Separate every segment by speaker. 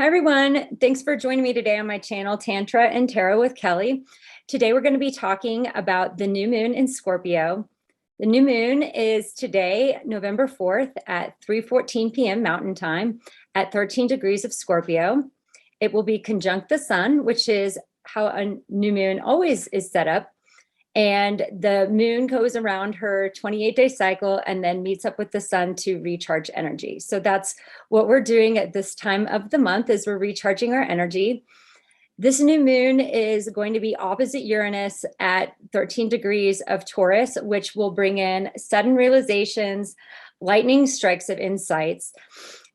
Speaker 1: Hi, everyone. Thanks for joining me today on my channel, Tantra and Tarot with Kelly. Today, we're going to be talking about the new moon in Scorpio. The new moon is today, November 4th at 3:14 p.m. Mountain Time at 13 degrees of Scorpio. It will be conjunct the sun, which is how a new moon always is set up. And the moon goes around her 28-day cycle and then meets up with the sun to recharge energy. So that's what we're doing at this time of the month, is we're recharging our energy. This new moon is going to be opposite Uranus at 13 degrees of Taurus, which will bring in sudden realizations, lightning strikes of insights,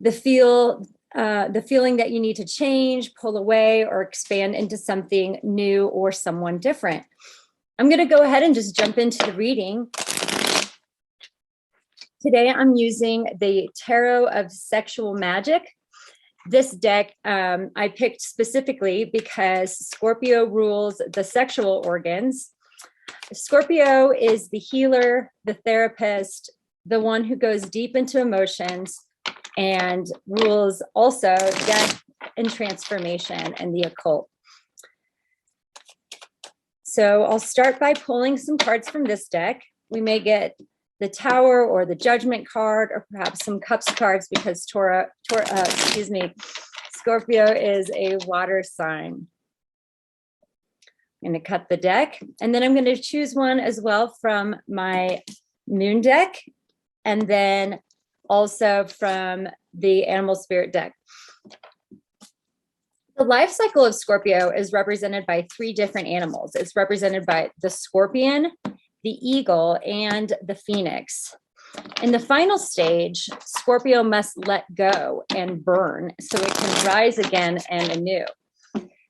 Speaker 1: the feeling that you need to change, pull away, or expand into something new or someone different. I'm going to go ahead and just jump into the reading. Today, I'm using the Tarot of Sexual Magic. This deck I picked specifically because Scorpio rules the sexual organs. Scorpio is the healer, the therapist, the one who goes deep into emotions, and rules also death and transformation and the occult. So I'll start by pulling some cards from this deck. We may get the Tower or the Judgment card, or perhaps some Cups cards, because Scorpio is a water sign. I'm going to cut the deck, and then I'm going to choose one as well from my Moon deck, and then also from the Animal Spirit deck. The life cycle of Scorpio is represented by three different animals. It's represented by the scorpion, the eagle, and the phoenix. In the final stage, Scorpio must let go and burn so it can rise again and anew.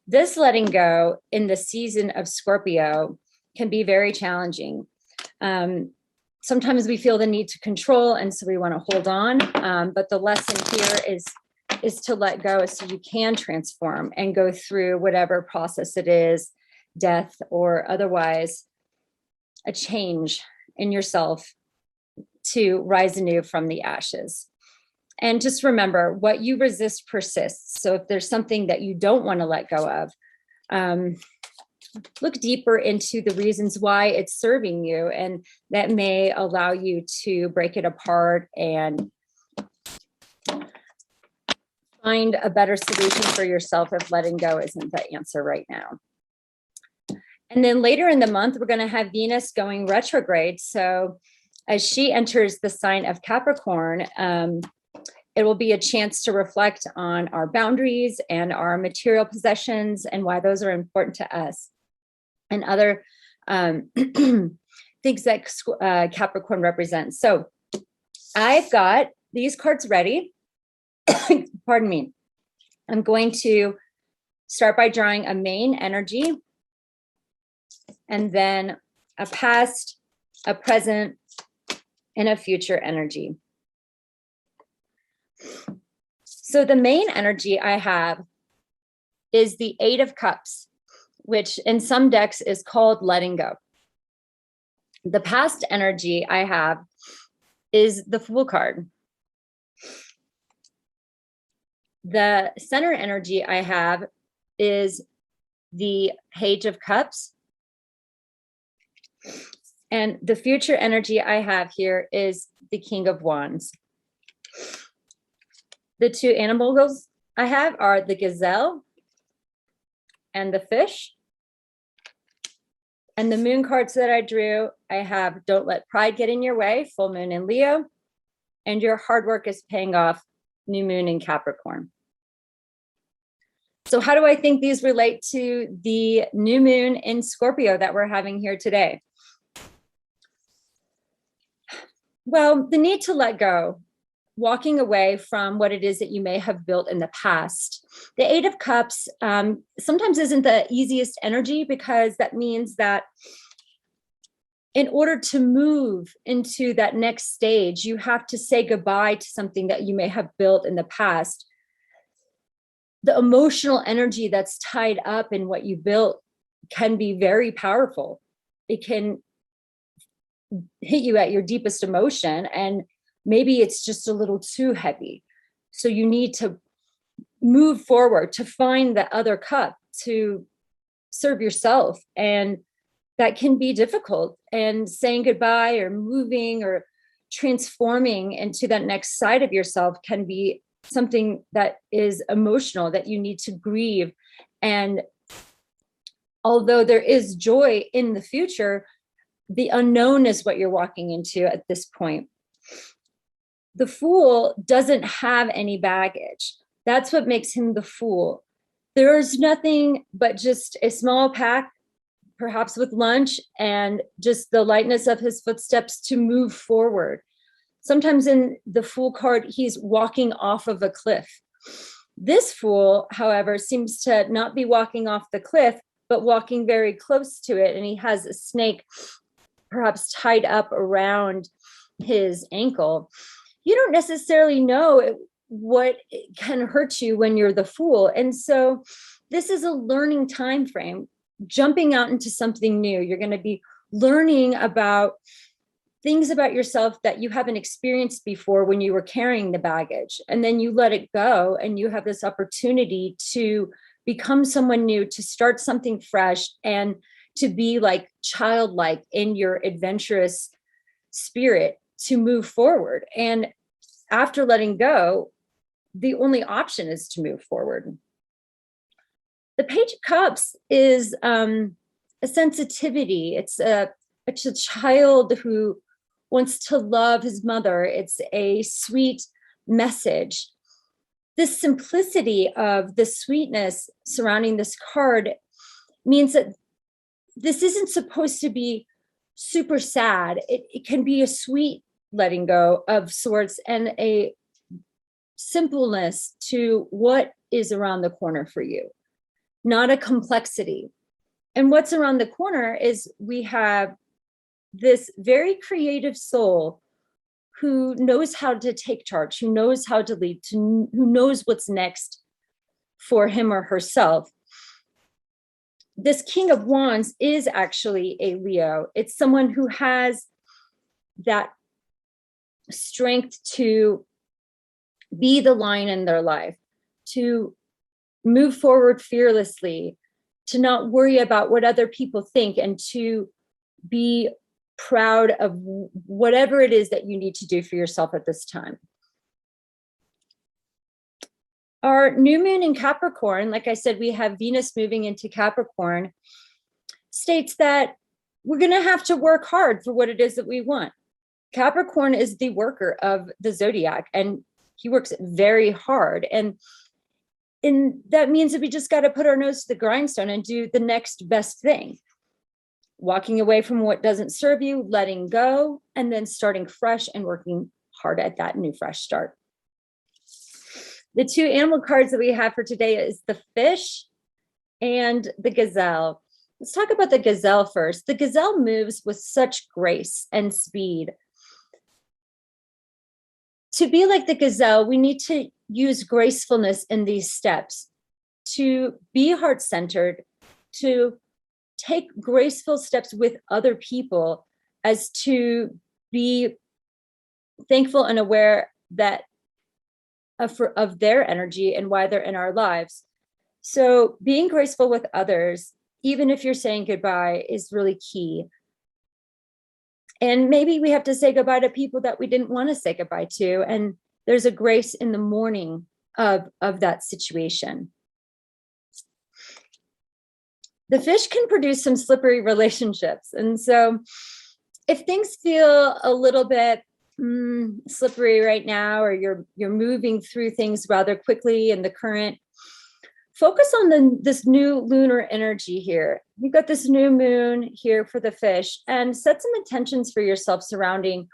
Speaker 1: This letting go in the season of Scorpio can be very challenging. Sometimes we feel the need to control, and so we want to hold on. But the lesson here is to let go so you can transform and go through whatever process it is, death or otherwise, a change in yourself to rise anew from the ashes. And just remember, what you resist persists. So if there's something that you don't want to let go of, look deeper into the reasons why it's serving you, and that may allow you to break it apart and find a better solution for yourself if letting go isn't the answer right now. And then later in the month, we're going to have Venus going retrograde. So as she enters the sign of Capricorn, it will be a chance to reflect on our boundaries and our material possessions and why those are important to us, and other things that Capricorn represents. So I've got these cards ready. Pardon me. I'm going to start by drawing a main energy, and then a past, a present, and a future energy. So the main energy I have is the Eight of Cups, which in some decks is called letting go. The past energy I have is the Fool card. The center energy I have is the Page of Cups. And the future energy I have here is the King of Wands. The two animals I have are the gazelle and the fish. And the moon cards that I drew, I have Don't Let Pride Get in Your Way, full moon in Leo, and Your Hard Work is Paying Off, new moon in Capricorn. So how do I think these relate to the new moon in Scorpio that we're having here today? Well, the need to let go, walking away from what it is that you may have built in the past. The Eight of Cups sometimes isn't the easiest energy, because that means that in order to move into that next stage, you have to say goodbye to something that you may have built in the past. The emotional energy that's tied up in what you built can be very powerful. It can hit you at your deepest emotion, and maybe it's just a little too heavy. So you need to move forward, to find the other cup, to serve yourself. And that can be difficult. And saying goodbye or moving or transforming into that next side of yourself can be something that is emotional, that you need to grieve. And although there is joy in the future, the unknown is what you're walking into at this point. The Fool doesn't have any baggage. That's what makes him the Fool. There's nothing but just a small pack, perhaps with lunch, and just the lightness of his footsteps to move forward. Sometimes in the Fool card, he's walking off of a cliff. This Fool, however, seems to not be walking off the cliff, but walking very close to it. And he has a snake perhaps tied up around his ankle. You don't necessarily know what can hurt you when you're the Fool. And so this is a learning time frame, jumping out into something new. You're going to be learning about things about yourself that you haven't experienced before when you were carrying the baggage. And then you let it go, and you have this opportunity to become someone new, to start something fresh, and to be like childlike in your adventurous spirit, to move forward. And after letting go, the only option is to move forward. The Page of Cups is a sensitivity. It's a child who wants to love his mother. It's a sweet message. This simplicity of the sweetness surrounding this card means that this isn't supposed to be super sad. It can be a sweet letting go of sorts, and a simpleness to what is around the corner for you, not a complexity. And what's around the corner is we have this very creative soul who knows how to take charge, who knows how to lead, who knows what's next for him or herself. This King of Wands is actually a Leo. It's someone who has that strength to be the lion in their life, to move forward fearlessly, to not worry about what other people think, and to be proud of whatever it is that you need to do for yourself at this time. Our new moon in Capricorn, like I said, we have Venus moving into Capricorn, states that we're going to have to work hard for what it is that we want. Capricorn is the worker of the zodiac, and he works very hard. And that means that we just got to put our nose to the grindstone and do the next best thing. Walking away from what doesn't serve you, letting go, and then starting fresh and working hard at that new fresh start. The two animal cards that we have for today is the fish and the gazelle. Let's talk about the gazelle first. The gazelle moves with such grace and speed. To be like the gazelle, we need to use gracefulness in these steps, to be heart-centered, to take graceful steps with other people, as to be thankful and aware that of their energy and why they're in our lives. So being graceful with others, even if you're saying goodbye, is really key. And maybe we have to say goodbye to people that we didn't want to say goodbye to. And there's a grace in the mourning of that situation. The fish can produce some slippery relationships. And so if things feel a little bit slippery right now, or you're moving through things rather quickly in the current, focus on this new lunar energy here. You've got this new moon here for the fish, and set some intentions for yourself surrounding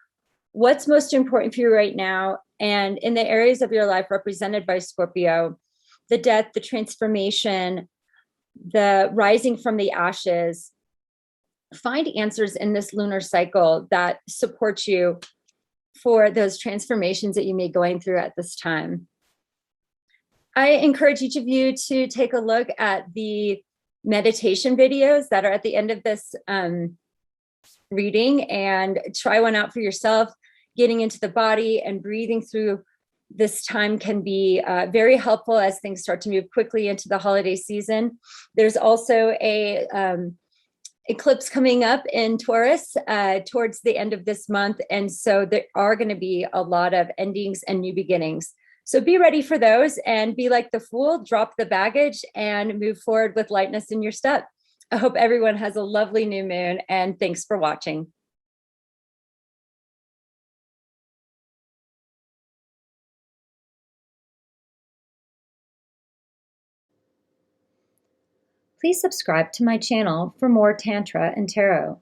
Speaker 1: what's most important for you right now. And in the areas of your life represented by Scorpio, the death, the transformation, the rising from the ashes, find answers in this lunar cycle that support you for those transformations that you may be going through at this time. I encourage each of you to take a look at the meditation videos that are at the end of this reading, and try one out for yourself, getting into the body and breathing through this time can be very helpful as things start to move quickly into the holiday season. There's also a eclipse coming up in Taurus towards the end of this month. And so there are going to be a lot of endings and new beginnings. So be ready for those and be like the Fool, drop the baggage and move forward with lightness in your step. I hope everyone has a lovely new moon, and thanks for watching. Please subscribe to my channel for more Tantra and Tarot.